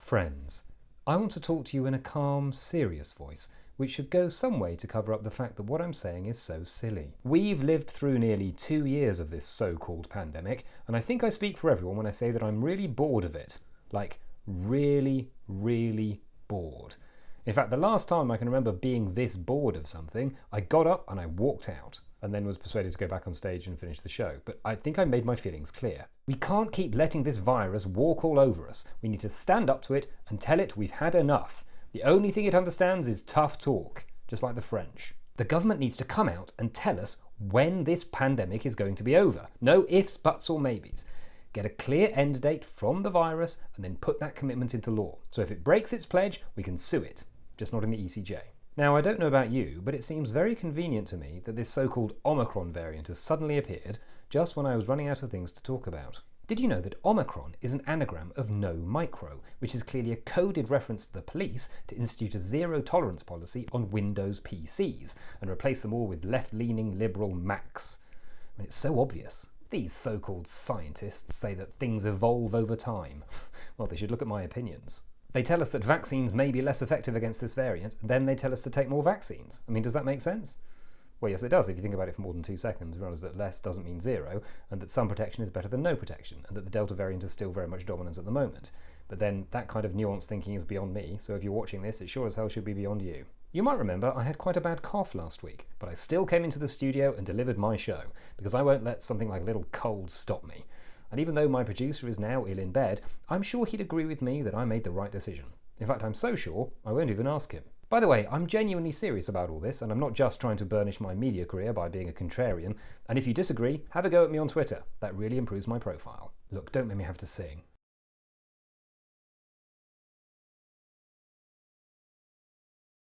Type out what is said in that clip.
Friends, I want to talk to you in a calm, serious voice, which should go some way to cover up the fact that what I'm saying is so silly. We've lived through nearly 2 years of this so-called pandemic, and I think I speak for everyone when I say that I'm really bored of it. Like, really, really bored. In fact, the last time I can remember being this bored of something, I got up and I walked out, and then was persuaded to go back on stage and finish the show. But I think I made my feelings clear. We can't keep letting this virus walk all over us. We need to stand up to it and tell it we've had enough. The only thing it understands is tough talk, just like the French. The government needs to come out and tell us when this pandemic is going to be over. No ifs, buts or maybes. Get a clear end date from the virus and then put that commitment into law. So if it breaks its pledge, we can sue it, just not in the ECJ. Now, I don't know about you, but it seems very convenient to me that this so-called Omicron variant has suddenly appeared just when I was running out of things to talk about. Did you know that Omicron is an anagram of no micro, which is clearly a coded reference to the police to institute a zero-tolerance policy on Windows PCs and replace them all with left-leaning liberal Macs? I mean, it's so obvious. These so-called scientists say that things evolve over time. Well, they should look at my opinions. They tell us that vaccines may be less effective against this variant, then they tell us to take more vaccines. I mean, does that make sense? Well, yes, it does if you think about it for more than 2 seconds. Realize that less doesn't mean zero, and that some protection is better than no protection, and that the Delta variant is still very much dominant at the moment. But then that kind of nuanced thinking is beyond me, so if you're watching this, it sure as hell should be beyond you. You might remember I had quite a bad cough last week, but I still came into the studio and delivered my show, because I won't let something like a little cold stop me. And even though my producer is now ill in bed, I'm sure he'd agree with me that I made the right decision. In fact, I'm so sure, I won't even ask him. By the way, I'm genuinely serious about all this, and I'm not just trying to burnish my media career by being a contrarian, and if you disagree, have a go at me on Twitter. That really improves my profile. Look, don't make me have to sing.